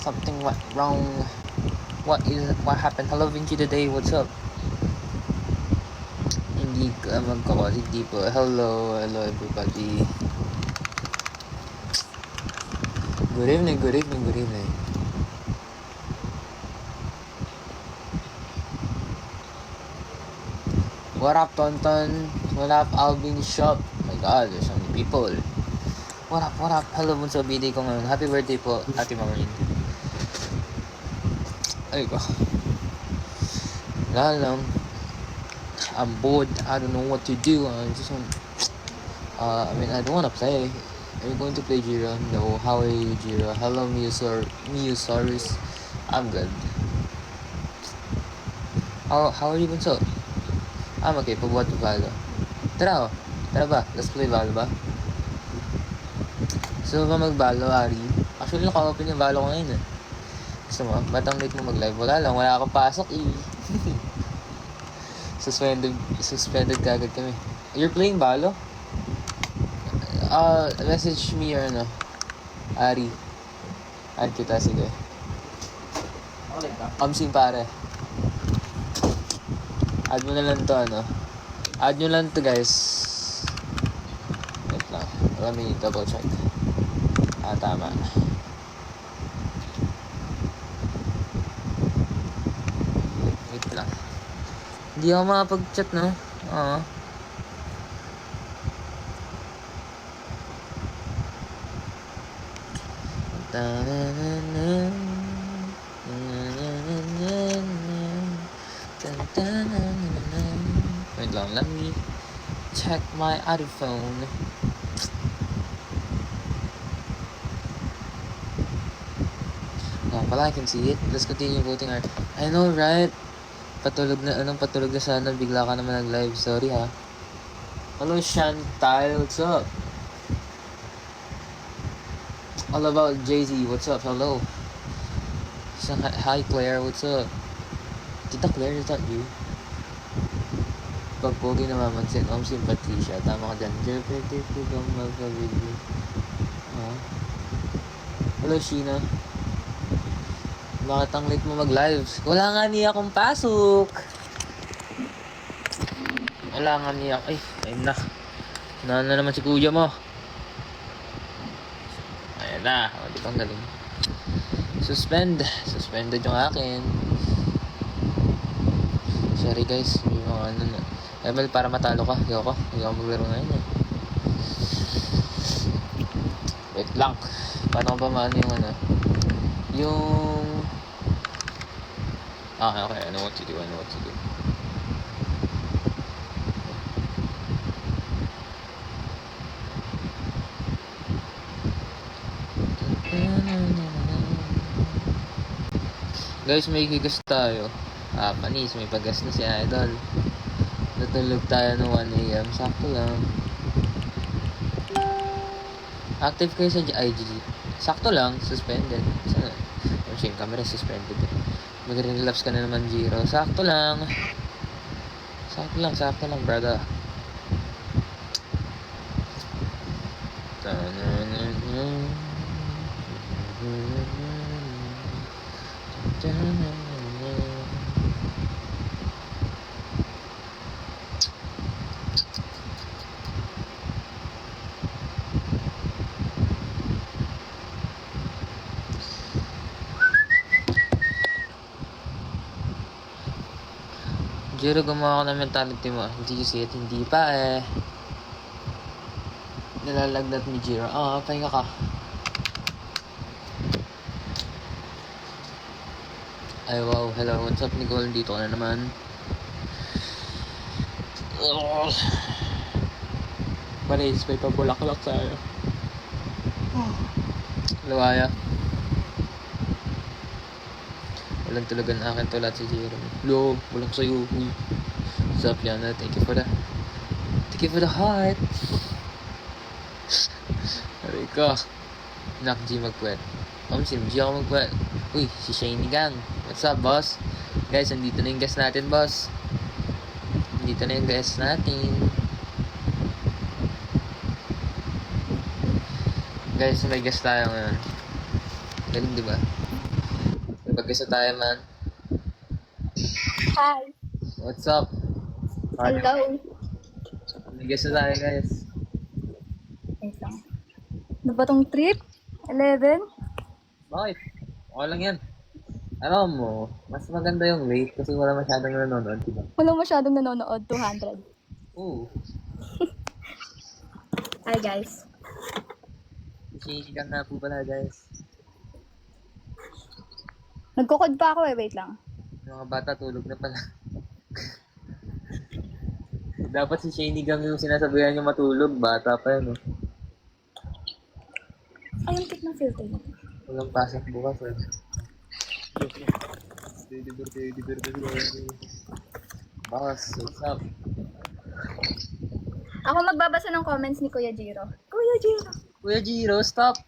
Something went wrong. What happened? Hello Vinci today, what's up? Hindi ka magkakot, hindi po. Hello everybody. Good evening. What up, Tonton? What up, Alvin Shop? Oh my god, there's so many people. What up? Hello, bunso BD ko ngayon. Happy birthday po, Ate Maureen. Ay ko. Wala lang. I'm bored. I don't know what to do. I don't want to play. Are you going to play Jira? No. How are you, Jira? Hello, Musaurus. I'm good. How are you, bunso? I'm okay. Pagbuhat ng Valo. Tara ba? Let's play Valo ba? Gusto mo ba mag-Valo, Ari? Actually, naka-open yung Valo ko ngayon eh. Gusto mo? Ba't ang late mo mag-live? Wala lang, wala akong pasok eh. Suspended kagad kami. You're playing Valo? Message me or ano? Ari. Add kita, sige. Kamsing pare. Add mo na lang to, ano? Add nyo lang to, guys. Wait lang. Let me double check. Tama. Wait lang. Hindi ako makapag-chat, no? Oo. Wait lang, let me check my other phone. Pala, I can see it. Let's continue voting art. I know, right? Patulog na sana. Bigla ka naman nag-live. Sorry, ha. Hello, Chantal. What's up? All about Jay-Z. What's up? Hello. Hi, Claire. What's up? Tita Claire, is that you? Pag pogi na mamansin, sympathy siya. Tama ka dyan. Jeffrey, pugang magkabili. Hello, Sheena. Bakit ang late mo mag-live? Wala nga niya akong pasok. Ay, ayun na. Naan na naman si kuya mo. Ayan na. Di pang galing. Suspended yung akin. Sorry guys. Yung ano na. ML, para matalo ka. Hindi ako maglaro ngayon eh. Wait lang. Paano ko ba maano yung ano? Okay, I know what to do. Guys, may gigas tayo. Panis, may pagas na si Idol. Natulog tayo ng 1 AM. Sakto lang. Active kayo sa IG. Sakto lang, suspended. Sana? Yung camera suspended. Mag-relapse ka na naman, Jiro. Sakto lang, brother. Jiro, gumawa ko ng mentality mo. Hindi you see it? Hindi pa eh. Nalalagnat ni Jiro. Pahinga ka. Ay wow, hello. What's up, Nicole? Dito ka na naman. Paris, may pabulak-lak sa'yo. Luwaya. Walang tulugan akin to lahat si Jeremy. Lo, walang sa'yo. What's up, Liana? Thank you for the heart. Aray ka. Nak G magpuwet. Si G ako magpuwet. Uy, si Shiny Gang. What's up, boss? Guys, andito na yung guest natin, boss. Guys, may guest tayo ngayon. Galing, diba? Pag-isa tayo, man. Hi. What's up? Hello. Nag-isa tayo, guys. Wait lang. Ano ba tong trip? 11? Bakit? Okay lang yan. Alam mo, mas maganda yung late kasi wala masyadong nanonood, diba? Walang masyadong nanonood. 200. Oo. Hi guys. Isinigang nga po pala, guys. Nagkukod pa ako eh. Wait lang. Yung mga bata tulog na pala. Dapat si Shanigang yung sinasabihan niya matulog. Bata pa yun, oh. Ay, yung tip na filter. Walang pasok bukas, eh. Boss, what's up? Ako magbabasa ng comments ni Kuya Jiro. Kuya Jiro. Kuya Jiro, stop!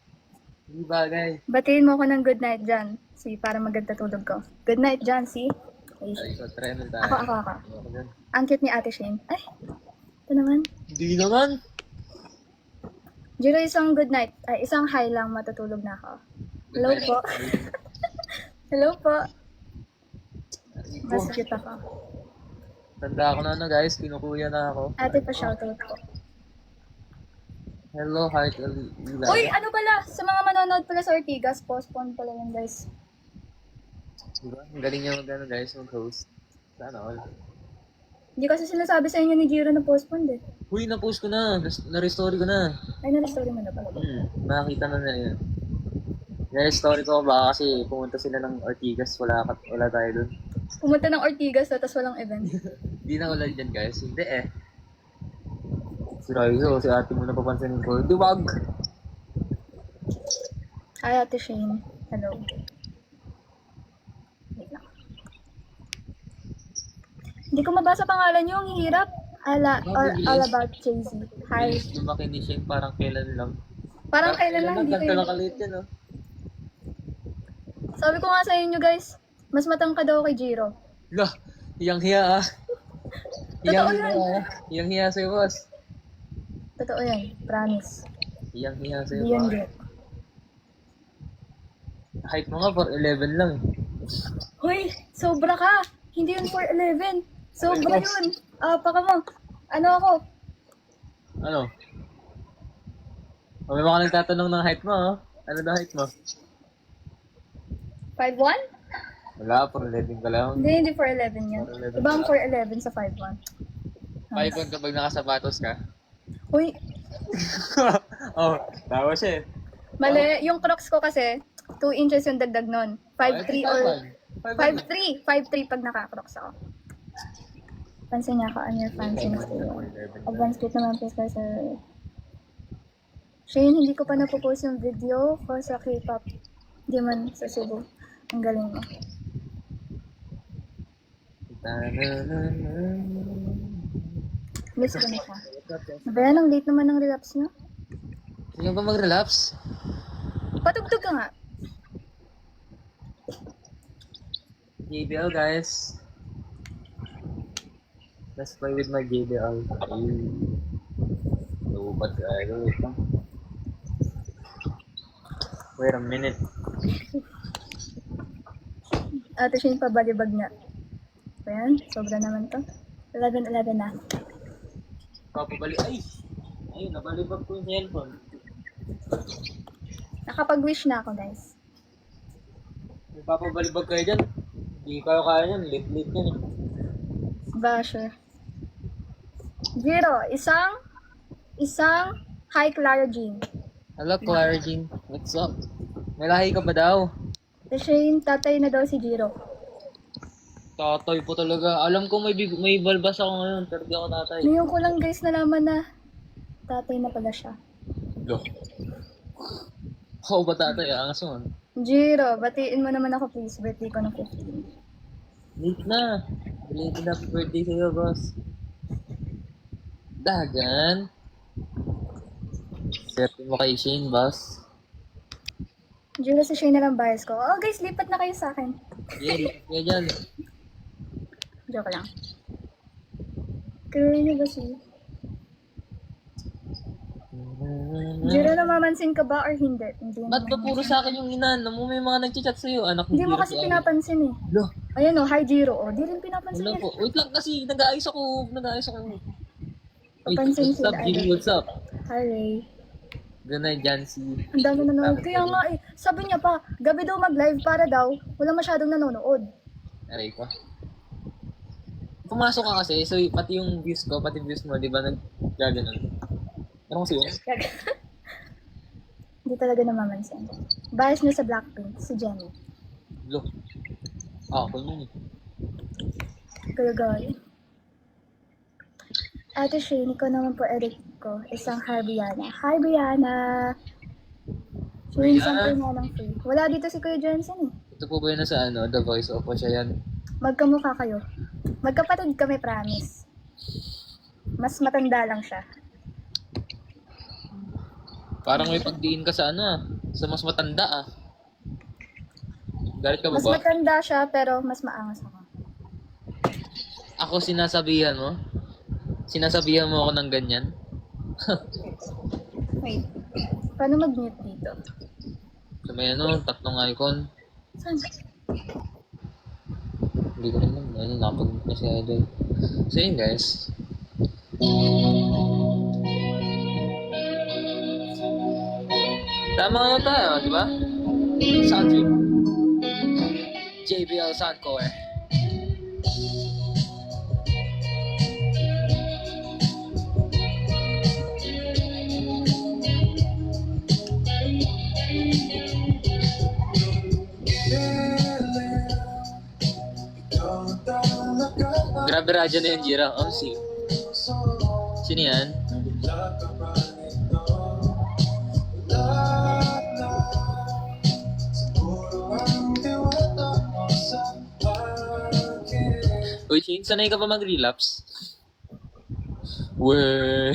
Hindi bagay. Batiin mo ako ng good night dyan. Si, para maganda tulog ko. Good night dyan, si. Ay, so try na tayo. Ako. Ako dyan. Ang cute ni Ate Shane. Ay, ito naman. Hindi naman. Jiro, isang good night. Ay, isang hi lang, matutulog na ako. Hello po. Hello po. Mas cute ako. Tanda ako na guys, kinukuya na ako. Ate pa shoutout po. Hello, Heart Eli. Uy, ano pala? Sa mga manonood pala sa Ortigas, postpone pala yun guys. Diba? Ang galing niya mag guys, mag-host. Sana all. Hindi kasi sinasabi sa inyo ni Jiro na postpone eh. Uy, na-post ko na. Na-restory ko na. Ay, na-story mo na pala. Nakakita na yun. Na-restory ko baka kasi pumunta sila ng Ortigas. Wala tayo dun. Pumunta ng Ortigas tapos walang event. Hindi na ulan dyan guys. Hindi eh. Si Raizo, si ate mo na papansinin ko. Diwag! Hi, Ate Shane. Hello. Wait lang. Hindi ko mabasa pangalan niyo. Ang hirap. All about Jay-Z. Hi. Lumaki ni Shane parang kailan lang. Parang kailan lang, hindi Ganda kayo. lang kalit yan, oh. Sabi ko nga sa inyo guys, mas matangkad daw kay Jiro. Lah, hiyang-hiya ah. Totoo yan. Hiyang-hiya sa'yo, boss. Totoo yan. Promise. Hiyang-hiya sa'yo, Hindi yan boss. joke. Height mo nga, 4'11 lang. Hoy, sobra ka. Hindi yun 4'11. Sobra yun. Paka mo. Ano ako? Ano? O, may mga nagtatanong ng height mo, oh. Ano na height mo? 5'1"? Wala, 4'11 ka lang. Hindi 4'11 yan. 4'11 Iba ang 4'11 sa 5'1". 5'1 kapag nakasapatos ka. Hoy, Oh, tawa siya eh. mali. Yung Crocs ko kasi, 2 inches yung dagdag nun. 5'3 or... 5'3". 5'3 pag naka-Crocs ako. Pansin niya ako, ano your fancy advanced kit naman po sa Shane, hindi ko pa napopost yung video ko sa K-pop. Hindi man sa Cebu. Ang galing mo. Miss ko na siya. Bayan, ang late naman ng relapse niyo. Sino ba mag-relapse? Patugtog ka nga. JBL guys. Let's play with my JBL. Lupat tayo. Wait lang. Wait a minute. Ate Shane, pabalibag niya. Ayan, sobra naman to. 11-11 na. Papabalik. Ay! Ayun, nabalibag ko yung cellphone. Nakapag-wish na ako, guys. May papabalibag kayo dyan. Hindi kayo kaya yan. Late-late yan eh. Basher. Jiro, isang high Clara Jean. Hello, Clara Jean. What's up? May lahi ka ba daw? Ate Shane, tatay na daw si Jiro. Tatay po talaga. Alam ko may balbas ako ngayon, pero di ako tatay. Ngayon ko lang guys nalaman na tatay na pala siya. Lo. Ako ba tatay? Angas mo. Jiro, batiin mo naman ako please. Birthday ko ng 15. Late na. Late na happy birthday sa'yo, boss. Dagan. Swerte mo kay Shane, boss. Jiro, si Shane na lang bias ko. Oh guys, lipat na kayo sa akin. Yeah, lipat ka dyan. Joke lang. Kaya niyo ba siya? Jiro, namamansin ka ba or hindi? Hindi Ba't ba naman. puro sa akin yung inaano mo? May mga nagchat sa'yo. Anak ni Hindi mo Jiro kasi si Ari. pinapansin eh. Lo, Ayan o, hi Jiro. O, di rin pinapansin wala yan. po. Wait lang kasi, nag-aayos ako. Wait, Papansin what's up, sila, Jimmy? idol. What's up? Hi Ray. Good night, Jancy. Ang dami nanonood. Kaya nga eh, sabi niya pa, gabi daw mag-live para daw, wala masyadong nanonood. Aray ko. Pumasok ka kasi, so pati yung views ko, pati views mo, di ba nag-gaganon? Ano kasi yun? Hindi talaga namamansin. Bias niya sa Blackpink, si Jennie. Lo. Ah, ako yun eh. Kaya gaya. Ate Shane, ikaw naman po edit ko. Isang hi Brianna. Hi Brianna! Shane, Brianna? sample nga ng free. Wala dito si Kuya Johnson eh. Ito po ba yun na sa The Voice of siya yan? Magkamukha kayo. Magkapatid kami, promise. Mas matanda lang siya. Parang may pagdiin ka sa sa mas matanda Galit ka ba Mas ba? matanda siya, pero mas maangas ako. Ako sinasabihan mo? Sinasabihan mo ako ng ganyan? Wait. Paano mag-mute dito? So may tatlong icon. Saan? Hindi ko naman, napag-mute na si Idol. So yun guys. Tama na tayo, di ba? Soundtrip. JBL Soundcore. Grabe radyo na yun, Jira. Sino yan? Uy, Shane, sanay ka pa mag-relapse? Weh.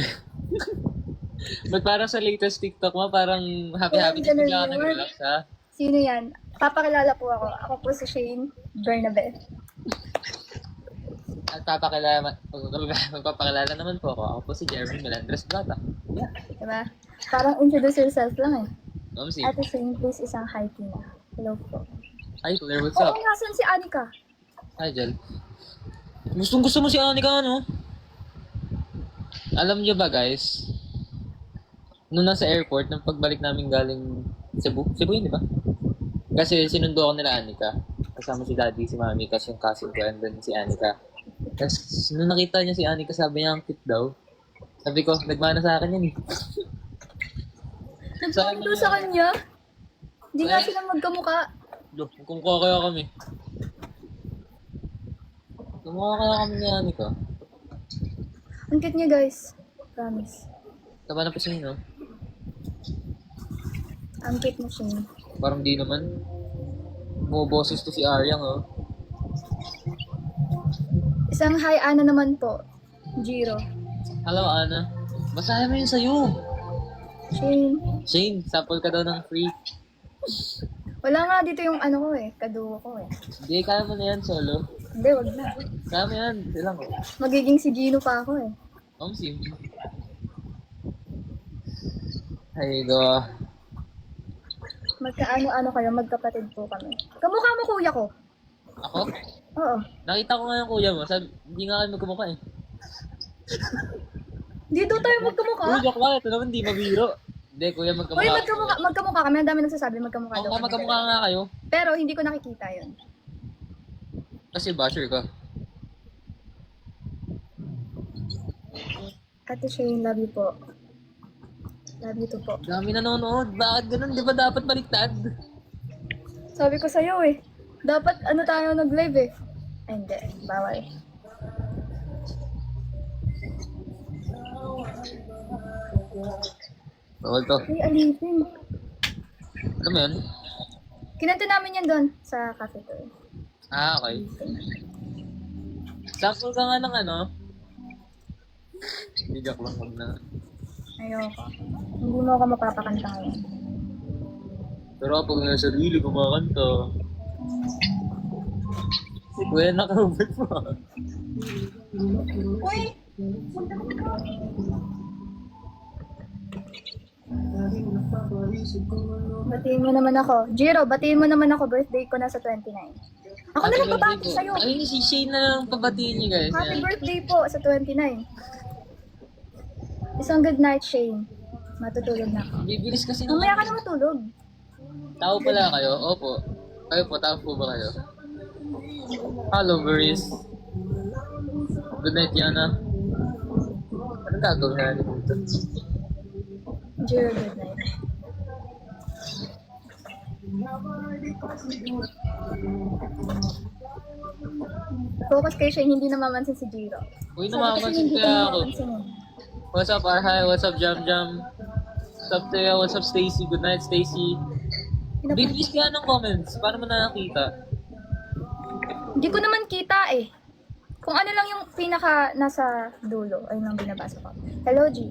Ba't parang sa latest TikTok mo, parang happy-happy Ganun bigla ka yun. nag-relax, ha? Sino yan? Papakilala po ako. Ako po si Shane Bernabe. At magpapakilala naman po ako. Ako po si Jeremy Melendres Plata. Yeah. Diba? Parang introduce yourself lang eh. Mamsi. Ate Shane, please isang hi Tina. Hello po. Hi, Claire, what's Oo, up? nasan si Anika? Hi, Jel. Gusto mo si Anika, ano? Alam niyo ba, guys? Nung nasa airport, nung pagbalik namin galing Cebu. Cebu yun, di ba? Kasi sinundo ako nila Anika. Kasama si Daddy, si Mami, kasi yung cousin ko, and then si Anika. Tapos, nung nakita niya si Anika, sabi niya, ang cute daw. Sabi ko, nagmana sa akin yan eh. Nagpapito sa kanya? Hindi nga sila magkamukha. Kumukha kaya kami. Kumukha kaya kami ni Anika. Ang cute niya guys. Promise. Taba na pa siya, no? Ang cute mo Shane. Parang di naman. Bumoboses to si Aryang, oh. Isang hi Ana naman po. Jiro. Hello, Ana. Basahin mo yun sa'yo. Shane. Shane, sample ka daw ng free. Wala nga dito yung ano ko eh. Kaduo ko eh. Hindi, kaya mo na yan, solo. Hindi, wag na. Kaya mo yan, silang ko. Magiging si Gino pa ako eh. Sim. Ay, go. Magkaano-ano kayo, magkapatid po kami. Kamukha mo kuya ko. Ako? Oo. Nakita ko nga yung kuya mo. Sabi, hindi nga kayo magkamukha eh. Dito tayo magkamukha. Uy, joke lang. Ito naman, di mabiro. Hindi, kuya, magkamukha. Uy, magkamukha kami. Ang dami nagsasabi magkamukha Oo daw. nga, magkamukha nga kayo. Pero hindi ko nakikita yun. Kasi basher ka. Ate Shane, love you po. Love you too po. Dami nanonood. Bakit ganun? Di ba dapat baliktad? Sabi ko sa'yo eh. Dapat ano tayo nag-live eh. Ay hindi, bawal. Bawal to. Ay, alipin. Alam mo yun? Kinanta namin yan doon sa cafe to. Ah, okay. Sample ka nga ng ano? Hindi, joke lang. Huwag na. Ayoko. Hindi mo ako mapapakanta ngayon. Pero kapag nasa sarili kumakanta. Si Kuya nakahubad mo. Uy! Batiin mo naman ako. Jiro, batiin mo naman ako. Birthday ko na sa 29. Ako na lang babati sa'yo. Ayun, si Shane na lang pabatiin niyo guys. Happy Yan. birthday po sa 29. Isang good night, Shane. Matutulog na ako. Bibilis kasi Mamaya ka na matulog. Tao pala kayo? Opo. Kayo po, tao po ba kayo? Hello, Boris. Good night, Yana. Anong gagawin natin dito? Jiro, good night. Focus kay Shane, hindi namamansin si Jiro. Uy, Sabi kasi namamansin hindi kaya ka ako. namamansin. What's up, Arhai? What's up, Jam Jam? What's up, Teo? What's up, Stacy? Good night, Stacy. Bibilis kaya ng comments. Paano mo nakakita? Hindi ko naman kita eh. Kung ano lang yung pinaka nasa dulo, ayun ang binabasa ko. Hello, G.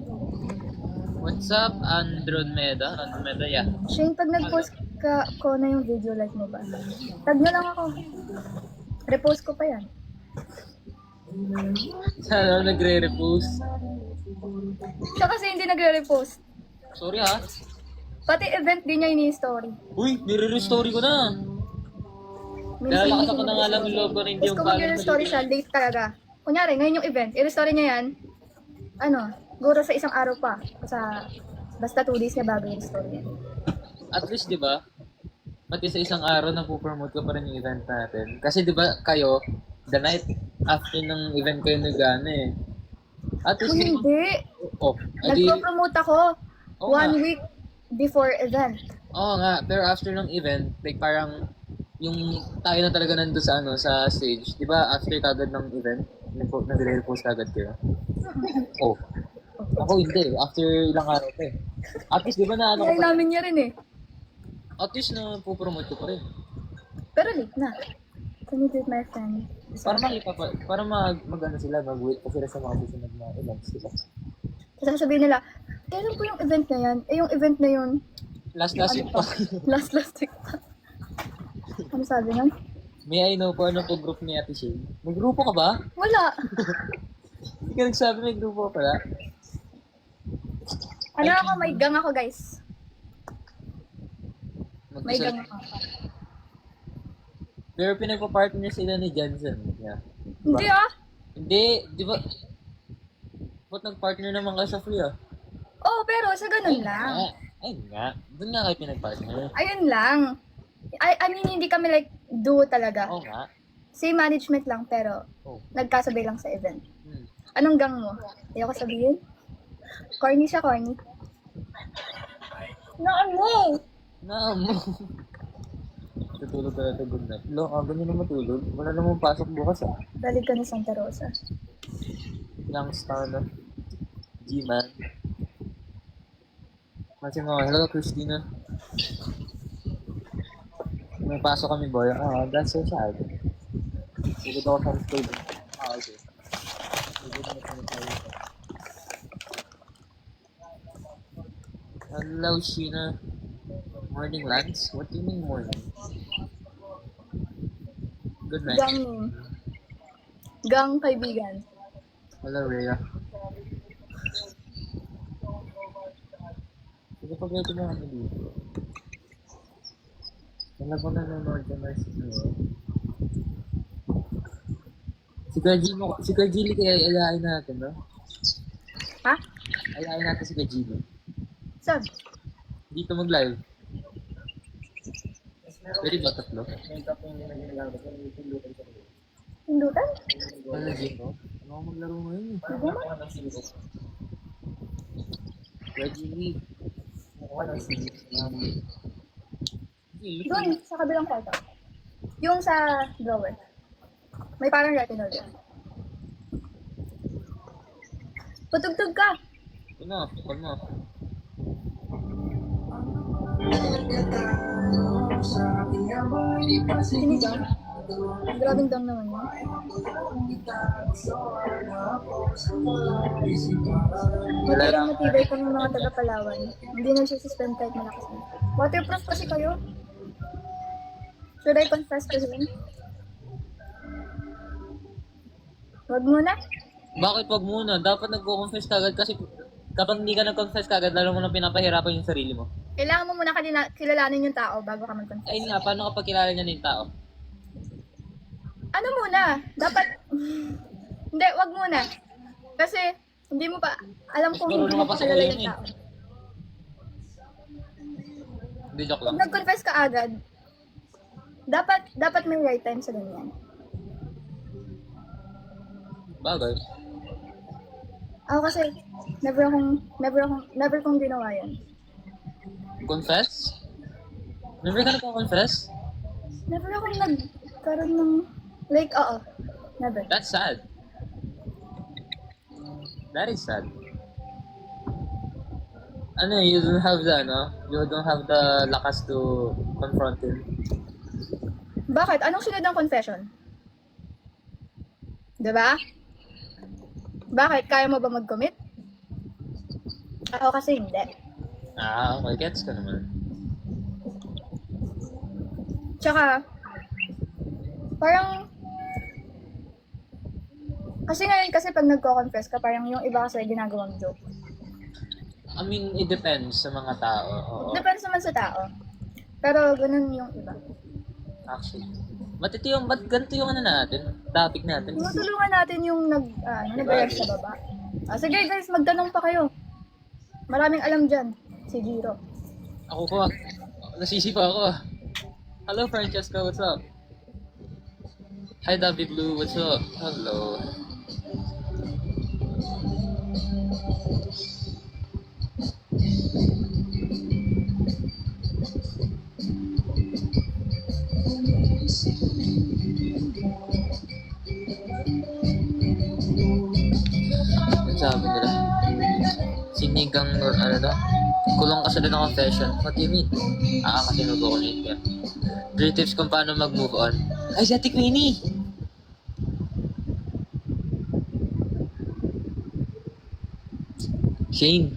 What's up, Andromeda? Andromeda, yeah. Shane, pag nag-post ka ko na yung video, like mo ba? Tag mo lang ako. Repost ko pa yan. Sana nagre-repost. Siya kasi hindi nagre-repost. Sorry ha. Pati event din niya ini-story. Uy, nire-restory ko na. Kaya lakas ako na nga lang yung logo na hindi Tapos yung kung kalan mag-story siya, late talaga. Kunyari, ngayon yung event, i-restory niya yan, guro sa isang araw pa. Basta 2 days na bago i-restory yan. At least, di ba? Pati sa isang araw na po-promote ko pa rin yung event natin. Kasi di ba kayo, the night after ng event kayo nag-ano eh. At least, Kung hindi, oh, adi, nagpo-promote ako Oo 1 nga. week before event. oo nga, pero after ng event, like parang, yung tayo na talaga nandun sa sa stage, di ba after kagad ng event, nagre-repost kagad kayo? Oh. Ako hindi, after ilang araw pa eh. At least di ba na Kaya namin niya rin eh. at least na po-promote ko pa rin. Pero late na. Can you greet my friend? Para makita pa, para mag-ano sila, mag-wait pa sila sa mga susunod na events, di ba? Tapos sasabihin nila, kailan po yung event na yan? Eh yung event na yun, Last week pa? pa. last week pa. Ano sabi nun? May I know po ano po group ni Ate Shane? May grupo ka ba? Wala. Hindi ka nagsabi may grupo ka pala. Ano ako, may gang ako guys. May Mag-isa- gang ako. Pero pinagpa-partner sila ni Jansen. Yeah. Hindi ah. Hindi, di ba? Ba't nag-partner naman kayo sa free ah? Oo, pero sa ganun lang. Ay nga. Doon nga kayo pinag-partner. Ayun lang. I mean, hindi kami like duo talaga. Oo nga. Same management lang, pero Oh. nagkasabay lang sa event. Hmm. Anong gang mo? Ayoko sabihin. Corny siya, corny. No. Na mo. Tutulog ka natin good night. Lo, ganyan na matulog. Wala namang pasok bukas ah. Balik ka na Santa Rosa. Youngstar na. G-Man. Kasi mga, hello Christina. May pasok kami boy. Ah, that's so sad. Sigod ako sa school. Ah, okay. Sigod na kami tayo. Hello Sheena. Morning Lance? What do you mean morning? Good night. Gang name. Gang kaibigan. Hello Rhea. Sige pag ito na kami dito. Wala ko na nanonood ka na si Kajili kaya ayayin natin, no? Ha? Ayayin natin si Kajili. Sab? Dito mag-live. Pwede ba tatlo? Hindutan? Ano dito? Ano ako maglaro ngayon eh? Hindi mo? Kajili. Doon, sa kabilang kwarto. Yung sa drawer. May parang retinol yun. Patugtog ka! Ito na, ito na. Sinigang. Grabing dang naman yun. Buti lang matibay kami mga taga-Palawan. Hindi nagsususpend kahit malakas na. Waterproof kasi kayo. Should I confess to him? Wag muna. Bakit wag muna? Dapat nagko-confess kagad kasi kapag hindi ka nag-confess kagad, lalo mo na pinapahirapan yung sarili mo. Kailangan mo muna kilalanin yung tao bago ka mag-confess. Ayun nga, paano kapag kilala niya na yung tao? Ano muna? Dapat... Hindi, wag muna. Kasi, hindi mo pa... Alam kong hindi Marunong mo ka pa pa sa kilala kuya yung mo eh. tao. Hindi, joke Pag lang. nag-confess ka agad, dapat may right time sa ganyan. Bagay. Ako kasi, never kong ginawa yan. Confess? Never ka nagko-confess? Never akong nagkaroon ng... Like, oo. Never. That's sad. That is sad. Ano, you don't have the, you don't have the lakas to confront him. Bakit? Anong sunod ng confession? Diba? Bakit? Kaya mo ba mag-commit? Ako kasi hindi. Ah, okay, gets ka naman. Tsaka, parang, kasi ngayon kasi pag nagko-confess ka, parang yung iba kasi ginagawang joke. I mean, it depends sa mga tao. Oo. Depends naman sa tao. Pero ganun yung iba. Actually. Ba't ganito yung ano natin? Topic natin? Tinutulungan natin yung nag-react sa baba. Sige guys, magtanong pa kayo. Maraming alam dyan. Si Jiro. Ako po, nasisipa ako. Hello, Francesca, what's up? Hi, David Blue, what's up? Hello. Ang sabi nila, sinigang, ano daw, kulong ka sa doon ng confession. What do you mean? Kasi nag-commit ka. 3 tips kung paano mag-move on. Ay, si Ate Queenie! Shane.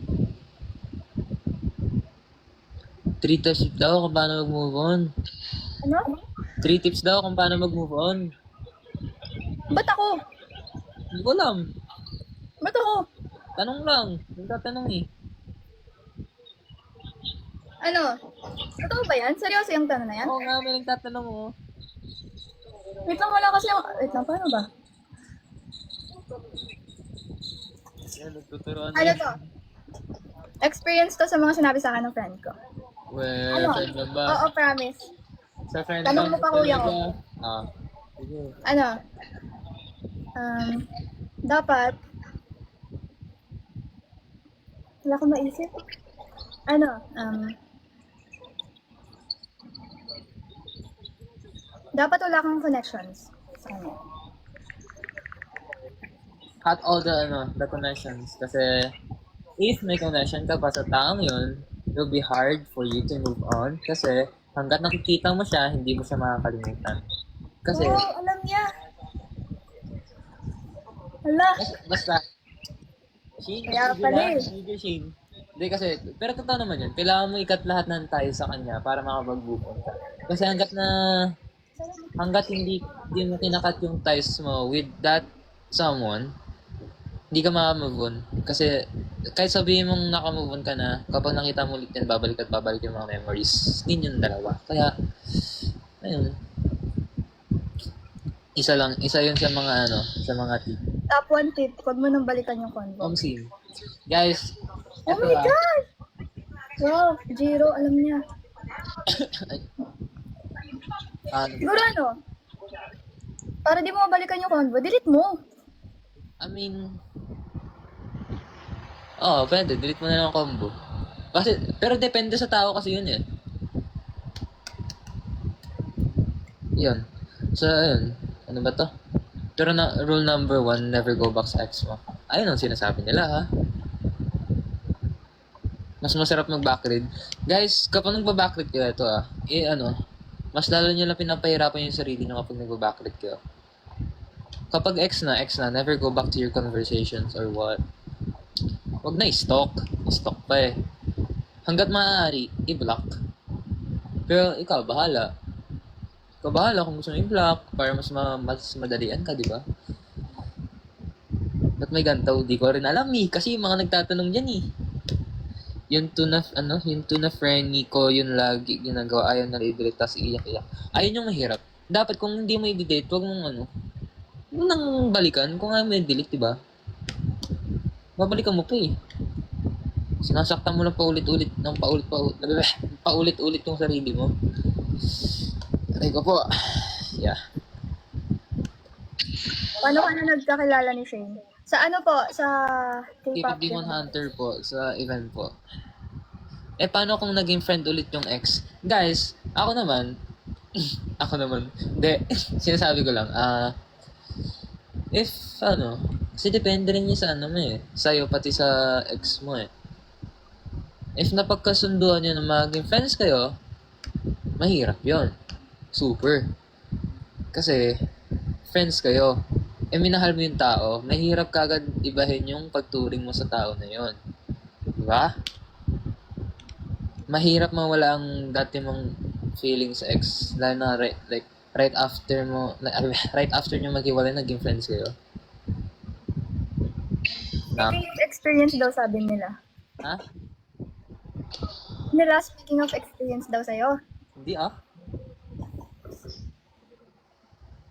3 tips daw kung paano mag-move on. Ano? 3 tips daw kung paano mag-move on. Ba't ako? Hindi ko alam. Ba't ako? Tanong lang. Nagtatanong eh. Ano? Totoo ba yan? Seryoso yung tanong na yan? Oo nga, may nagtatanong oh. Wait lang, wala kasi yung... Wait lang, paano ba? Yan, nagtuturoan Ano to? Experience to sa mga sinabi sa akin ng friend ko. Well, Ano? friend lang ba? Oo, promise. Sa friend Tanong mo pa, kuya ko. Sige. Ano? Dapat... Wala akong maisip. Ano? Dapat wala kang connections sa kanya. Cut all the connections. Kasi, if may connection ka pa sa taong yun, it will be hard for you to move on. Kasi, hanggat nakikita mo siya, hindi mo siya makakalimutan. Kasi, Oo, alam niya. Hala. basta, Shane, Kaya sige pala lang, eh. sige, Shane. Hindi kasi, pero totoo naman yun. Kailangan mo ikat lahat ng tayo sa kanya para makapag-move on ka. Kasi hanggat hindi mo kinakat yung ties mo with that someone, hindi ka makamove on. Kasi, kahit sabihin mong nakamove on ka na, kapag nakita mo ulit yan, babalik at babalik yung mga memories. Hindi yung dalawa. Kaya, ayun. Isa yun sa mga tip. Top 1 tip, huwag mo nang balikan yung convo. Omsim. Guys, Oh my God! Wow, Jiro, alam niya. Siguro ano? Para di mo mabalikan yung convo, delete mo. I mean, pwede. Delete mo na lang ang combo. Kasi, pero depende sa tao kasi yun eh. Yun. So, ayun. Ano ba to? Pero rule number 1, never go back sa ex mo. Ayun ang sinasabi nila ha. Mas masarap mag-backread. Guys, kapag nagba-backread kayo, ito mas lalo nyo lang pinapahirapan yung sarili nyo kapag nagba-backread kayo. Kapag ex na, never go back to your conversations or what. Huwag na i-stalk. I-stalk pa eh. Hanggat maaari, i-block. Pero ikaw, bahala. Ikaw bahala kung gusto mo i-block para mas madalian ka, di ba? Ba't may gantaw? Di ko rin alam eh. Kasi yung mga nagtatanong dyan eh. Yung tuna friendly ko, yun lagi ginagawa. Ayaw na i-delete, tapos iiyak-iyak. Ayun yung mahirap. Dapat kung hindi mo i-delete, huwag mong huwag nang balikan. Kung ayaw mo i-delete, diba? Babalikan mo pa eh. Sinasaktan mo lang paulit-ulit ng paulit-ulit yung sarili mo. Aray ko po. Yeah. Paano ka na nagkakilala ni Shane? Sa ano po? Sa K-pop? Keep Demon Hunter po sa event po. Paano kung naging friend ulit yung ex? Guys, ako naman, hindi, sinasabi ko lang, if, kasi depende rin yun sa sa'yo, pati sa ex mo eh. If napagkasunduan nyo na maging friends kayo, mahirap yon. Super. Kasi, friends kayo. Minahal mo yung tao, mahirap kagad ibahin yung pagturing mo sa tao na yon. Diba? Mahirap mawala ang dati mong feeling sa ex. Lalo na right after nyo maghiwalay, naging friends kayo. Speaking of experience daw, sabi nila. Ha? Speaking of experience daw sa'yo. Hindi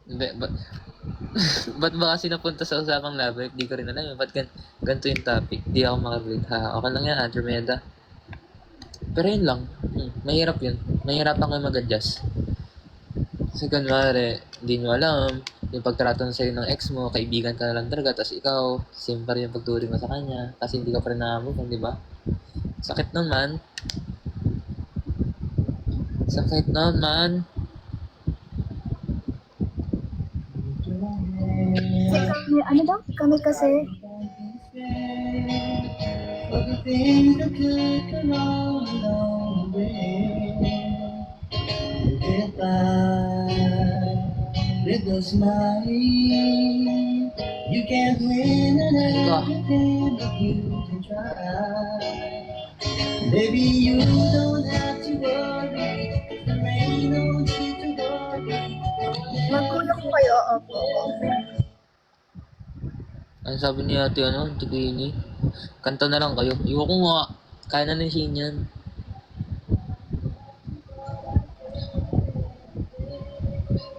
Hindi, ba't ba kasi napunta sa usapang love life? Di ko rin alam. Ba't ganito yung topic? Di ako makarelate. Okay lang yan, Andromeda. Pero yun lang. Mahirap yun. Mahirapan kayo mag-adjust. Kasi kunwari, hindi nyo alam, yung pagtrato sa'yo ng ex mo, kaibigan ka na lang talaga, tapos ikaw, same pa rin yung pagturing mo sa kanya, kasi hindi ka pa rin nakamove, di ba? Sakit naman. Sakit naman. Ano daw? Kami kasi. But the things that could come along the way, you get by with a smile. You can't win and everything, but you can try. Baby, you don't have to worry, 'cause there ain't no need to worry. Magkulong ko kayo. Opo. Ano sabi ni ate, Tikini? Kanta na lang kayo. Iwako nga. Kaya na ni Shane yan.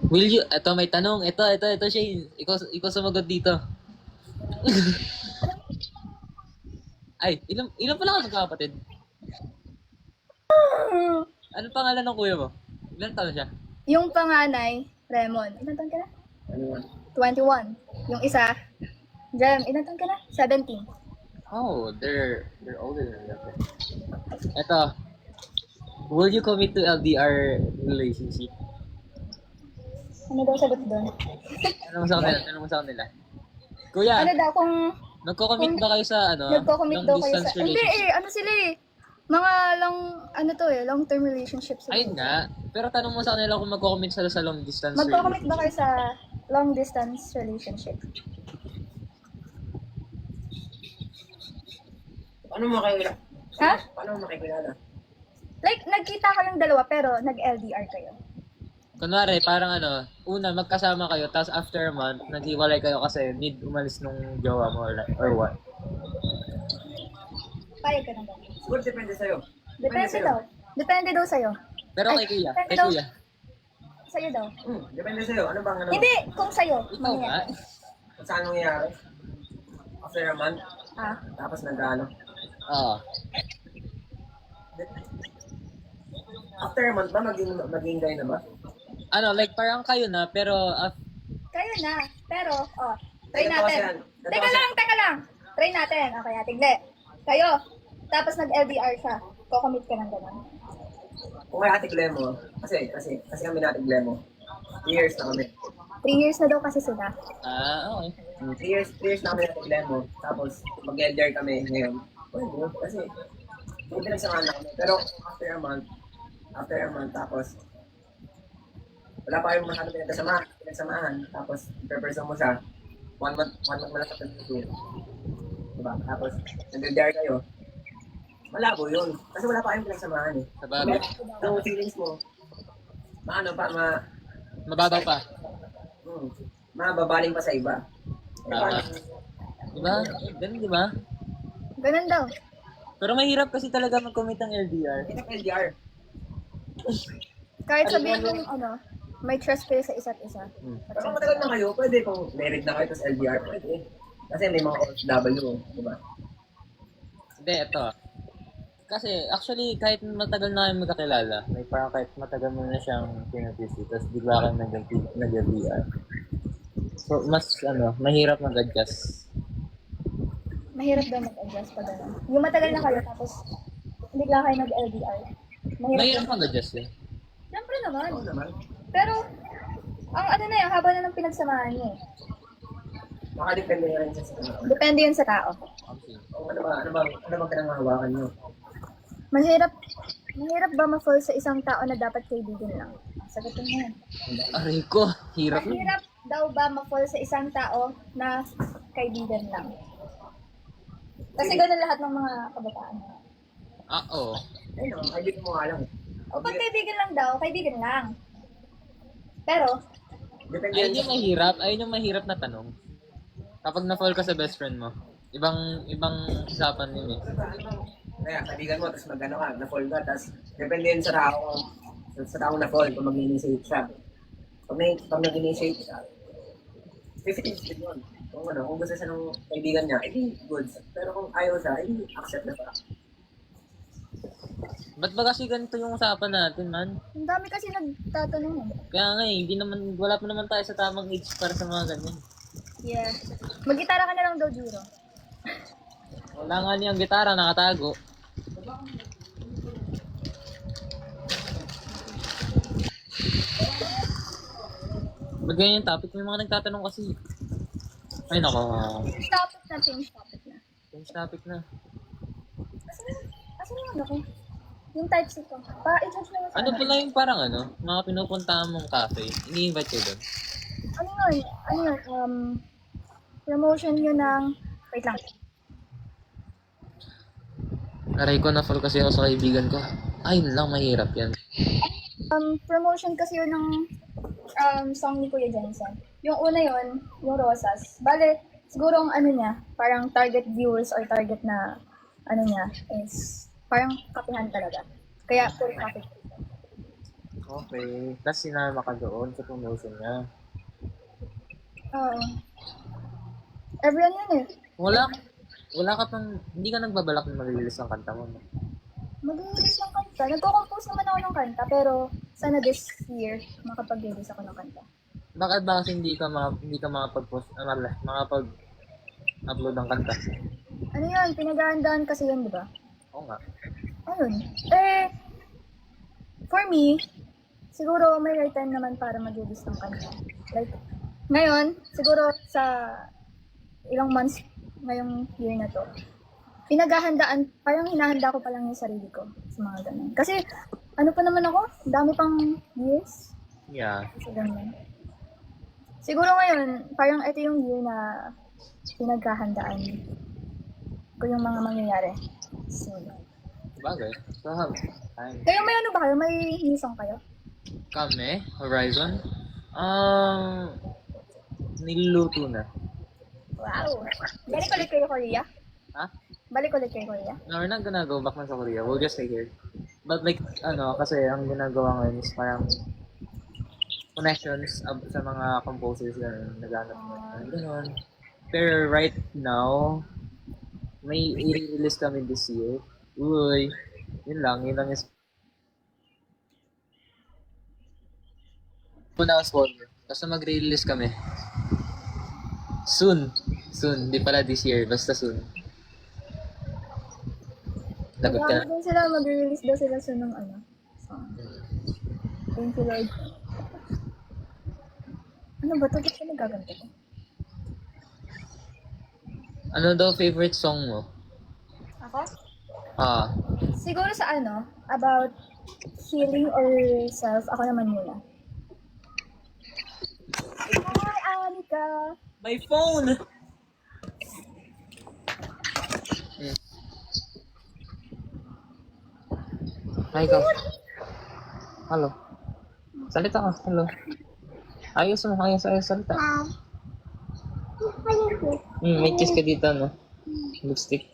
Will you, eto may tanong. Ito, Shane. Ikaw sumagot dito. Ay, ilan pala ka magkakapatid? Ano pangalan ng kuya mo? Ilan taon siya? Yung panganay, Remon. Ilan taon ka na? 21. Yung isa, Jem, ilan taon ka na? 17. Oh, they're older than that. Ito, will you commit to LDR relationship? Ano daw sagot doon? Ano mo sa kanila? Kuya, Ano daw kung nagko-commit ba kayo sa nagko-commit daw kayo sa... distance Hindi relationship? ano sila eh. Mga long-term relationships. Ayun nga. Pero tanong mo sa kanila kung magko-commit sila sa long distance Magko-commit ba kayo relationship. sa long-distance relationship? Paano mo kayo? Ha? Paano mo makikilala? Like, nagkita kayong dalawa pero nag-LDR kayo. Kunwari, parang una magkasama kayo, tapos after a month, naghiwalay kayo kasi need umalis nung jowa mo or what? Payag ka ng ganun. Siguro depende sa'yo. Depende daw. Depende daw sa'yo. Pero Ay, kay kuya, depende kay daw. kuya. Sa'yo daw. Depende sa'yo. Ano bang Hindi, kung sa'yo. Ikaw nga. mangyayari. Kung saan nangyayari? After a month, Ah, tapos nag-ano. Oo. After a month ba, maging kayo na ba? Like parang kayo na, pero kayo na. Pero, try Ganito kasi natin. yan. Ganito Teka lang. Try natin. Okay, Atigle. Kayo. Tapos nag-LDR siya. Kocommit ka ng gano'n. Kung may ate Glemo, kasi kami na ate Glemo, 3 years na kami. 3 years na daw kasi sila. okay. 3 years na kami na ate Glemo, tapos mag-LDR kami ngayon. Pwede, kasi hindi pinagsamahan na kami. Pero after a month, tapos wala pa kayong masyado pinagsamahan, tapos i-person mo siya, 1 month mo lang sa pag-ibig. Diba? Tapos nag-LDR kayo, malabo yun. Kasi wala pa kayong pinagsamahan eh. Sa bagay. Yung feelings mo, Mababaw pa. mababaling pa sa iba. Tama. Diba? Ganun, diba? Ganun daw. Pero mahirap kasi talaga mag-commit ng LDR. LDR. Kahit sabihin mong ano, may trust kayo sa isa't isa. Pero kung matagal na kayo, pwede kung married na kayo, tapos LDR, pwede. Kasi may mga OFW, di ba? Hindi, ito. Kasi actually, kahit matagal na kayo magkakilala, may parang kahit matagal mo na siyang pinag-visit, tapos bigla kang nag-LDR. So, mas, mahirap mag-adjust. Mahirap daw mag-adjust pag ano. Yung matagal na kayo, tapos bigla kayo nag-LDR. Mahirap mag-adjust eh. Siyempre naman. Oo naman. Pero, ang ano na yun, haba na ng pinagsamahan niyo eh. Baka depende nga rin sa ano. Depende yun sa tao. Okay. O ano ba pinanghahawakan nyo? Mahirap ba ma-fall sa isang tao na dapat kaibigan lang? Sagutin mo yan. Aray ko, hirap na. Mahirap daw ba ma-fall sa isang tao na kaibigan lang? Kasi ganun lahat ng mga kabataan. Oo. Ayun naman, kaibigan mo nga lang. O pag kaibigan lang daw, kaibigan lang. Pero, Depende Ayun yan. yung mahirap, ayun yung mahirap na tanong. Kapag na-fall ka sa best friend mo, ibang usapan yun eh. Kaya, kaibigan mo, tapos mag-ano ka, na-fall ka, tapos depende yun sa tao, sa tao na-fall, kung mag-initiate siya. Pag nag-initiate siya, 50-50 yun. Kung gusto siya ng kaibigan niya, edi good. Pero kung ayaw siya, edi accept na pa. Ba't ba kasi ganito yung usapan natin, man? ang dami kasi nagtatanong eh. Kaya nga eh, wala pa naman tayo sa tamang age para sa mga ganyan. Yeah. Mag-gitara ka na lang daw, Jiro. Wala nga niyang gitara, nakatago. Ba't ganyan yung topic? May mga nagtatanong kasi. Ay nako, Change topic na. change topic na. Asan yung ano ko? Yung types ito. Pa-i-judge na Ano pala yung parang mga pinupuntahan mong cafe? Ini-invite kayo doon? Ano yun? Promotion yun ng... Wait lang. Aray ko, na-fall kasi ako sa kaibigan ko. Ay, yun lang, mahirap yan. Promotion kasi yun ng song ni Kuya Jensen. Yung una yun, yung Rosas. Bale, siguro ang ano niya, parang target viewers or target na ano niya is parang kapihan talaga. Kaya full copy. Okay. Tapos sinama ka doon sa promotion niya. Oo. Everyone yun eh. Wala ka pang, hindi ka nagbabalak na mag-release ng kanta mo. No? Mag-release ng kanta. Nagko-compose naman ako ng kanta, pero sana this year makapag-release ako ng kanta. Bakit ba kasi hindi ka makapag-post, makapag-upload ng kanta? Ano yun? Pinag-aandaan kasi yun, di ba? Oo nga. Ayun. For me, siguro may right time naman para mag-release ng kanta. Like, ngayon, siguro sa ilang months ngayong year na to, pinaghahandaan, parang hinahanda ko pa lang yung sarili ko sa mga ganun. Kasi, ano pa naman ako? Dami pang years. Yeah. Sa ganun. Siguro ngayon, parang ito yung year na pinaghahandaan ko yung mga mangyayari. So, Bagay. So, time. kayo may ano ba kayo? May new song kayo? Kami, Horizon. Niluluto na. Wow! Balik ulit kayo Korea? Ha? Balik ulit kayo Korea? No, we're not gonna go back man sa Korea. We'll just stay here. But like, kasi ang ginagawa ngayon is parang connections sa mga composers na naghanap ng gano'n. Pero right now, may i-release kami this year. Uy, yun lang is muna ang spoiler. Basta mag-release kami. Soon, di pala this year, basta soon. Lagot ka. Magkakaroon din sila, mag-release daw sila sa ng ano, song. Thank you Lord. Ano ba ito? Ba't ka nagaganto ko? Ano daw favorite song mo? Ako? Siguro sa ano, about healing or self, ako naman muna. Hi, Anika! My phone! Hi, ka. Hello. Salita ka. Hello. Ayos, salita. May kiss ka dito, no? Lipstick.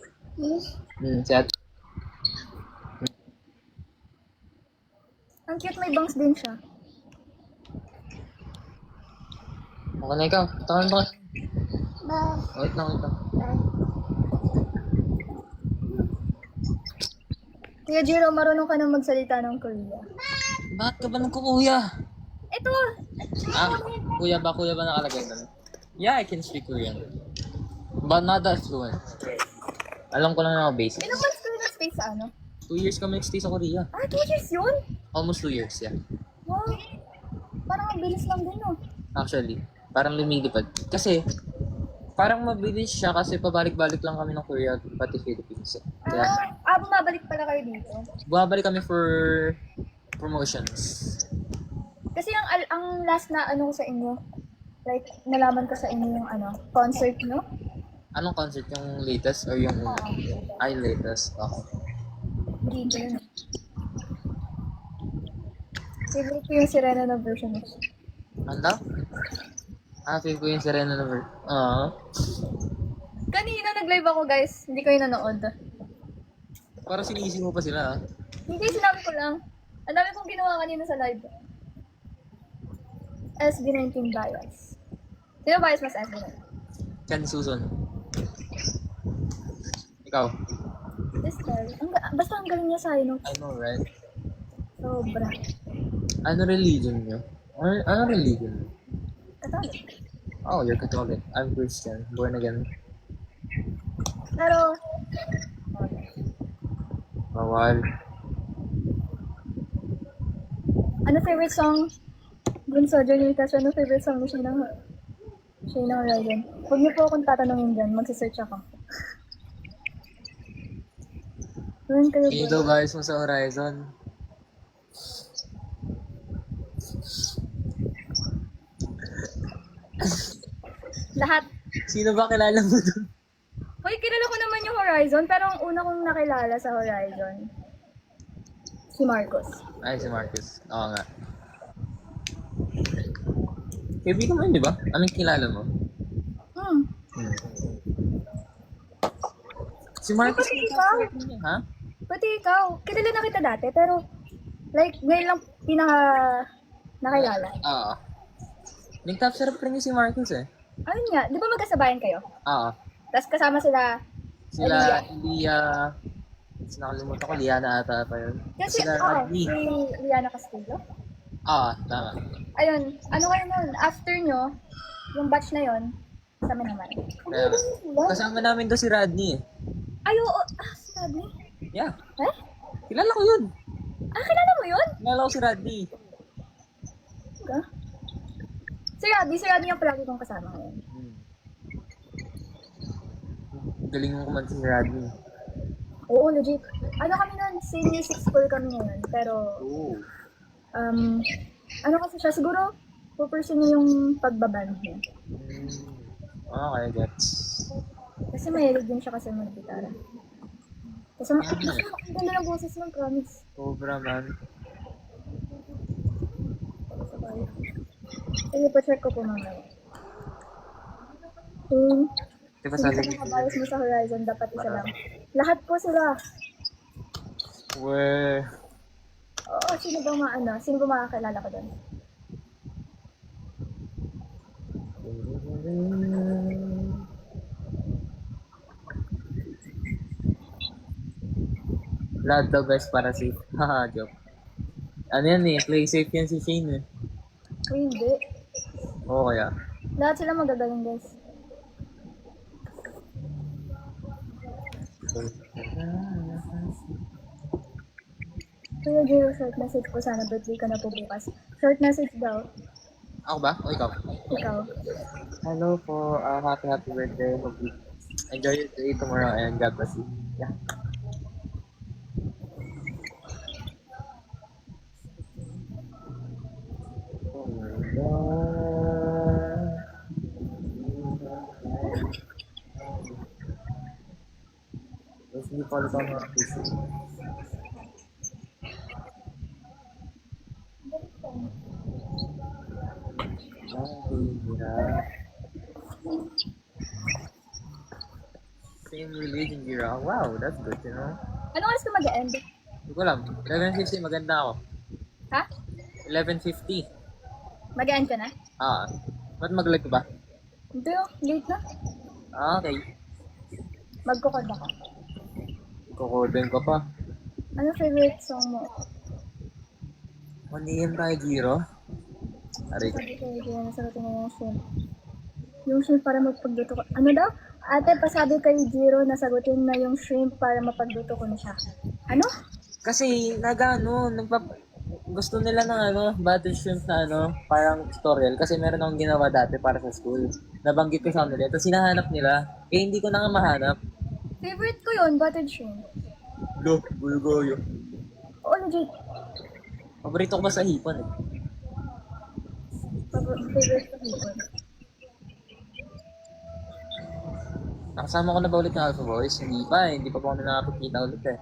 Si ate. Ang cute, may bangs din siya. Okay na ikaw. Takan ba? Wait lang, wait lang. Kuya Jiro, marunong ka nang magsalita ng Korea. Bakit ka ba nagkukuya? Ito! Kuya ba nakalagay doon? Yeah, I can speak Korean. But not that fluent. Alam ko lang na basics. Ilang months kayo nag-stay sa ano? 2 years kami nag-stay sa Korea. 2 years yun? Almost 2 years, yeah. Wow. Parang ang bilis lang din, no? Actually, parang lumilipad. Kasi, parang mabilis siya kasi pabalik-balik lang kami ng Korea pati Philippines. Kaya, Bumabalik pala kayo dito. bumabalik kami for promotions. Kasi ang last na ano ko sa inyo, like, nalaman ko sa inyo yung concert nyo. Anong concert? Yung latest or yung una? Ay, latest. Okay. Dito yun. Favorite ko yung Sirena na version mo. Ano? Feel ko yung Serena na Kanina nag-live ako, guys. Hindi kayo nanood. Parang sinising mo pa sila, ah. Hindi, sinabi ko lang. Ang dami kong ginawa kanina sa live. SB19 bias. Sino bias mas SB19? Ken Susan. Ikaw. This guy. Basta ang galing niya sa no? I know, right? Sobra. Ano religion nyo? Ano religion nyo? Catholic. Oh, you're Catholic. I'm Christian. Born again. Pero, Bawal. ano favorite song? Bunso, Junior Cash, ano favorite song ni Shayna Horizon? Huwag niyo po akong tatanungin dyan. Magsisearch ako. Doon kayo Sino ba? daw guys mo sa Horizon? Lahat. Sino ba kilala mo dun? Hoy, kilala ko naman yung Horizon, pero ang una kong nakilala sa Horizon, si Marcos. Ay, si Marcus. Oo nga. Kaibigan mo yun, di ba? Anong kilala mo? Hmm. Si Marcus. Pati ikaw. Ha? Pati ikaw. Kilala na kita dati, pero like, ngayon lang nakilala. Oo. Nag-top syrup rin yung si Marcus eh. Ayun nga, di ba magkasabayan kayo? Oo. Tapos kasama sila, Sila, Lia. Nakalimutan ko, Liana ata pa yun. kasi, Sila, si Radley. Liana Castillo. Tama. Ayun, ano kayo nun, after nyo, yung batch na yon kasama naman. Kaya, kasama namin daw si Radney eh. Ay, oo, si Rodney? Yeah. Eh? Kilala ko yun. Kilala mo yun? Kilala ko si Radney. Ka? Si Rodney yung palagi kong kasama ngayon. Galing mo kumanta si Radney. Oo, legit. Ano kami nun, same music school kami ngayon, pero, Oo. ano kasi siya, siguro, pupursue niya yung pagbaband niya. Okay, gets. Kasi mahilig din siya kasi mag-gitara. Kasi ang ganda ng boses ng promise. Sobra man. Sige, pa-check ko po mamaya. Diba Sino sabi sa mga bias mo sa Horizon, dapat isa lang. Lahat po sila. Weh. Oo, sino ba Sino ba makakilala ko doon? Lahat daw guys para safe. Haha, joke. Ano yan eh, play safe yan si Shane eh. O hindi. Oo kaya. Lahat sila magagaling, guys. Kuya Jiro, short message ko sana. Birthday ka na po bukas. Short message daw. Ako ba? O ikaw? Ikaw. Hello po. Happy birthday. Hope you enjoy your day tomorrow and God bless you. Yeah. Oh my God. Let's be called on our PC. Same religion, Jira. Wow, that's good, you know? Anong oras ka mag-end? Hindi ko alam. 11:50, maganda ako. Ha? 11:50. Mag-end ka na? Ah. Ba't mag-live ka ba? Hindi oh, late na. Ah, okay. Magkukod ako. Kukodin ka pa. Ano favorite song mo? Manihin tayo, Jiro. Aray ka. Sabi ko, hindi na nasagutin na yung shrimp. Yung shrimp para mapagluto ko. Ano daw? Ate, pasabi kay Jiro, nasagutin na yung shrimp para mapagluto ko na siya. Ano? Kasi, gusto nila ng battle shrimp na parang tutorial. Kasi meron akong ginawa dati para sa school. Nabanggit ko sa kanila. Tapos hinahanap nila. Eh, hindi ko na nga mahanap. Favorite ko yun, buttered shrimp. Lo, bulgoyo. Oo, legit. Paborito ko ba sa hipon eh? Favorite ko hipon. Nakasama ko na ba ulit ng Alpha Boys? Hindi pa eh. Hindi pa po kami nakapagkita ulit eh.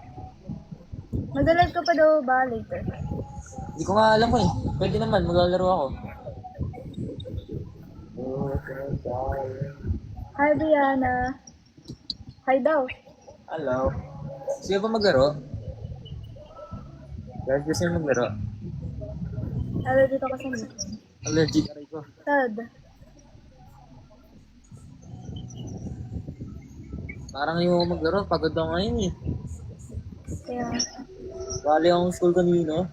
Mag-live ka pa daw ba later? Hindi ko nga alam eh. Pwede naman, maglalaro ako. Hi, Brianna. Hi daw. Hello. Sige ba maglaro? Guys, gusto nyo maglaro? Allergic ako sa hipon. Allergic aray ko. Sad. Parang yung maglaro, pagod ako ngayon eh. Kaya, Bali akong school kanino.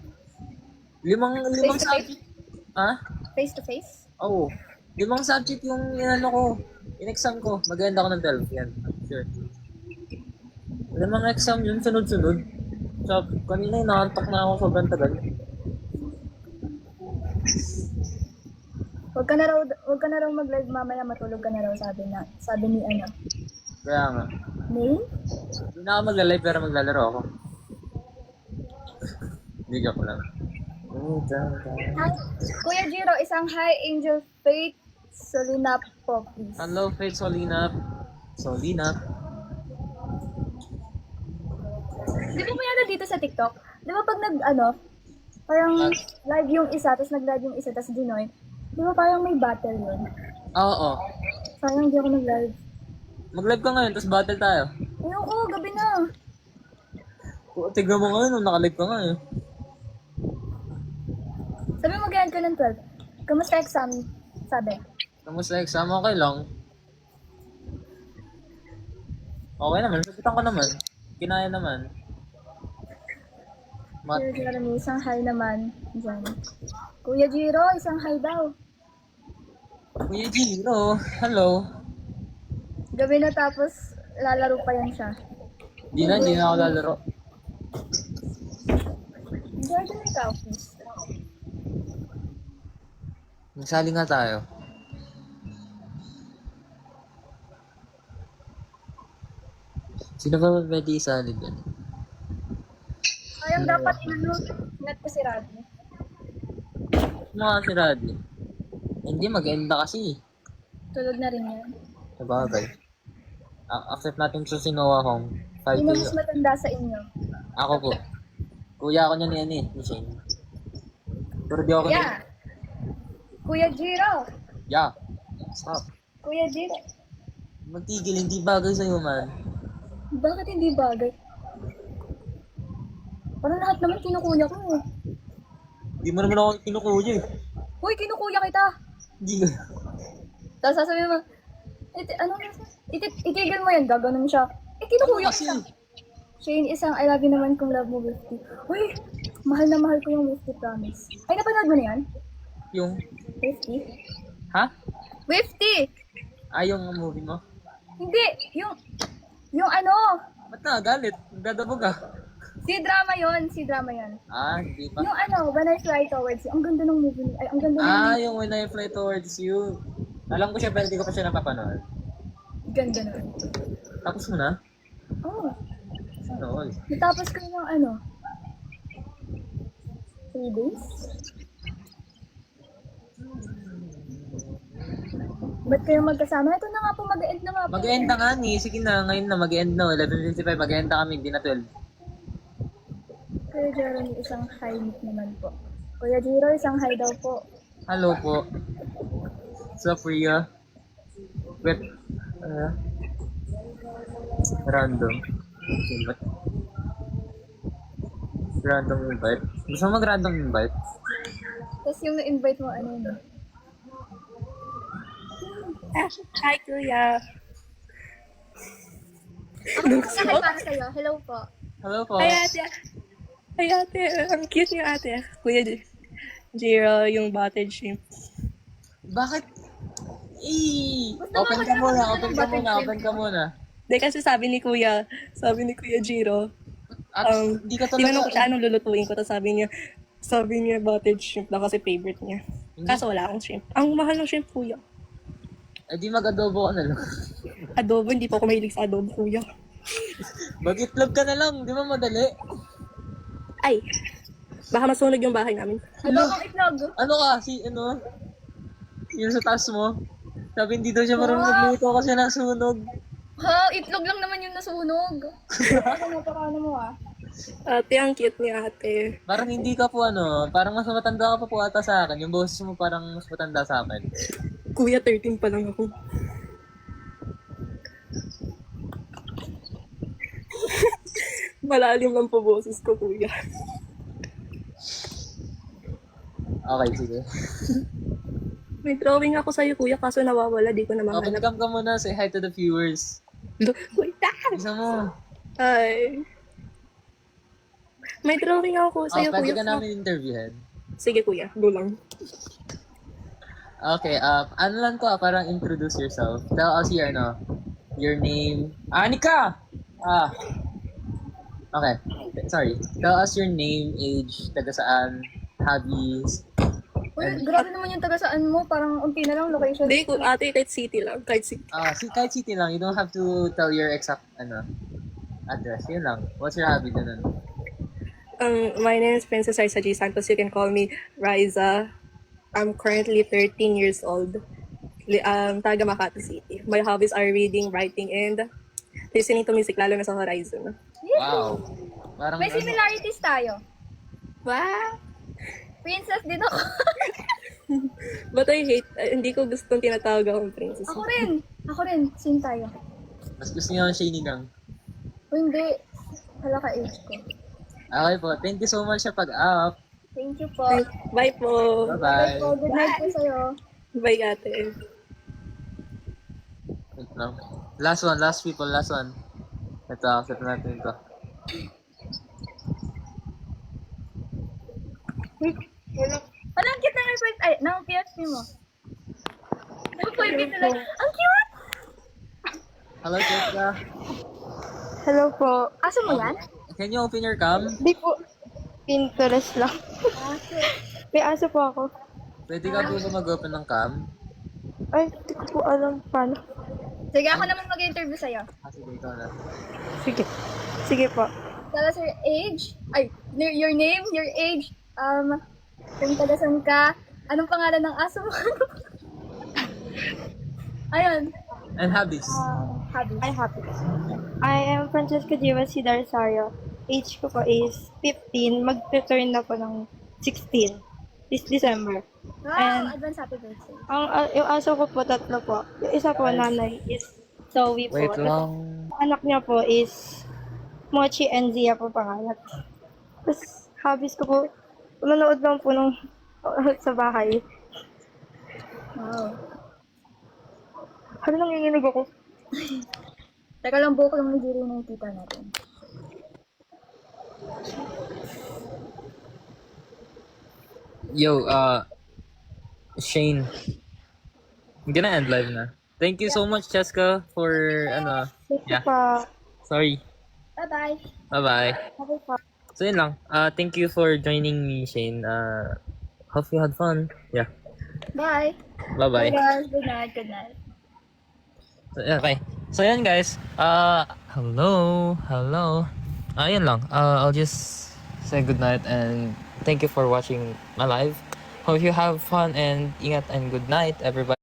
Limang Face to face? subject. Ha? face to face? Oo. 5 subject yung ko. In-exam ko. Mag-end ako ng 12. Yan. Sure. 5 exam yun, sunod-sunod. So, kanina inaantok na ako sobrang tagal. Huwag ka na raw mag-live mamaya, matulog ka na raw, sabi ni Kaya nga. May? Hindi na ako magla-live pero maglalaro ako. Hindi joke lang. Hi, Kuya Jiro, isang hi, Angel Faith Solina po, please. Hello, Faith Solina. Di ba may dito sa TikTok? Di ba pag parang live yung isa, tapos nag-live yung isa, tapos dinoy? Di ba parang may battle yun? Oo. Sayang di ako nag-live. Mag-live ka ngayon, tapos battle tayo. Ayoko, gabi na. Tignan mo ngayon, naka-live ka nga eh. Sabi mag-end ka ng 12. Kamusta exam? Sabi. Kamusta exam? Okay lang. Okay naman, sabitan ko naman. Kinaya naman. Kuya Jeremy, isang hi naman. Diyan. Kuya Jiro, isang hi daw. Kuya Jiro, hello. Gabi na tapos lalaro pa yan siya. Hindi na ako lalaro. Jordan, ikaw, please. Magsali nga tayo. Sino ba pwede isali dyan? Sayang dapat ingat ko si Radley. Mga si Radley. Hindi, mag-enda kasi. Tulog na rin yan. Sabagay. Accept natin sa Sinoa Hong. 5 Sino mas matanda sa inyo? Ako po. Kuya ako niya ni Shane. Pero di ako Yeah. Kuya Jiro. Yeah. Stop. Kuya Jiro. Magtigil, hindi bagay sa'yo man. Bakit hindi bagay? Parang lahat naman kinukuya ko eh. Hindi mo naman ako kinukuya eh. Uy, kinukuya kita. Hindi ka. Tapos sasabihin mo, itigil mo yan, gaganon siya. Kinukuya Kasi, kita. Shane, isang I love you naman kung love mo 50. Uy, mahal na mahal ko yung 50, promise. Ay, napanood mo na yan? yung... 50? Ha? 50! Yung movie mo? Hindi, yung Ba't nagalit? Nagdadabog ah. si drama yon. Hindi pa. Yung When I Fly Towards You, ang ganda ng movie. Ay, ang ganda ng Yung When I Fly Towards You. Alam ko siya pero hindi ko pa siya napapanood. ganda na. Tapos mo na? Oh, Ano all? natapos ko yung 3 days? Ba't kayo magkasama? Ito na nga po, mag-end na nga po. Mag-end na nga ni. Sige na, ngayon na mag-end na. 11:55, mag-end na kami, hindi na 12. Kuya Jeremy, isang hi naman po. Kuya Jiro, isang hi daw po. Hello po. What's up, Rhea? Wait. Random. Invite. Random invite. Gusto mo mag-random invite? Tapos yung na-invite mo, ano yun? Hi, Kuya. Ako po para sa'yo. Hello po. Hello po. Hi, ate. Hi, ate. Ang cute niyo, ate. Kuya Jiro, yung buttered shrimp. Bakit? Gusto mo Open ka mag- muna, ano open ng ka buttered muna, shrimp? open ka muna. Hindi, kasi sabi ni Kuya Jiro, At hindi ka tinanong ko siya talaga... anong lulutuin ko, tapos sabi niya buttered shrimp daw kasi favorite niya. Kaso wala akong shrimp. Ang mahal ng shrimp, Kuya. Eh di mag-adobo ka na lang. Adobo, hindi po ako mahilig sa adobo, Kuya. Mag-itlog ka na lang, di ba madali? Ay, baka masunog yung bahay namin. Ano ang itlog? Ano ka? Yung sa taas mo? Sabi hindi daw siya marunong magluto kasi nasunog. Ha? Itlog lang naman yung nasunog. Ano mo ah? Ate, ang cute ni ate. Parang hindi ka po parang mas matanda ka pa po ata sa akin. Yung boses mo parang mas matanda sa akin. Kuya, 13 pa lang ako. Malalim lang po boses ko, Kuya. Okay, sige. May drawing ako sa'yo, Kuya, kaso nawawala, di ko na Open mahanap. cam ka muna, say hi to the viewers. Wait, Isa mo. Ay. May drawing ako sa'yo, Pwede Kuya. ka namin interviewin. Sige, Kuya. Go lang. Okay, ano lang to, parang introduce yourself. Tell us your name. Anika! Okay, sorry. Tell us your name, age, taga saan, hobbies. Uy, grabe naman yung taga saan mo. Parang unti na lang location. Hindi, ate, kahit city lang. Kahit city. Kahit city lang, you don't have to tell your exact, address. Yun lang. What's your hobby ganun? My name is Princess Raisa G. Santos. You can call me Riza. I'm currently 13 years old. Taga Makati City. My hobbies are reading, writing, and listening to music, lalo na sa Horizon. Wow. Parang May similarities tayo. Wow! Princess din ako. But I hate, hindi ko gustong tinatawag akong princess. Ako rin. Same tayo. mas gusto niyo ang shiny lang. O hindi. Hala ka age ko. Okay po. Thank you so much sa pag-up. Thank you po. Bye po! Bye-bye. Good night po sa'yo. Bye, ate. Wait lang. Last one. Ito, accept natin ito. Wala, ang cute ng request. Ay, ng PFP mo. Pwede talaga. Ang cute! Hello, Jessica. Hello po. Aso mo yan? Can you open your cam? Di po, Pinterest lang. May aso po ako. Pwede ka po ba mag-open ng cam? Ay, di ko po alam paano. Sige, ako naman mag-interview sa'yo. Sige, ikaw na. Sige. Sige po. Tell us your age. Ay, your name, your age. Kung taga-san ka. Anong pangalan ng aso mo? Ayun. And hobbies. Hobby. I'm happy. I am Francesca Diva Sidarsario. Age ko po is 15. Mag-return na po ng 16. This December. Wow, And- advance happy birthday. Yung aso ko po, 3 po. Yung isa po, nanay, is Zoe po. Wait lang. Anak niya po is Mochi and Zia po pangalan. Tapos, hobbies ko po, nanonood lang po nung sa bahay. Wow. Ano nanginginig ako? Teka lang, buko yung nagiri na yung tita natin. Yo, Shane. I'm gonna end live na. Thank you so much, Cheska, for, Thank you Yeah. pa. sorry. Bye-bye. Bye-bye. Okay pa. So, yun lang. Thank you for joining me, Shane. Hope you had fun. Yeah. Bye. Bye-bye. Guys, good night, good night. So, yeah, okay. So, yan guys. Hello. Yun lang. I'll just say goodnight and thank you for watching my live. Hope you have fun and ingat and good night, everybody.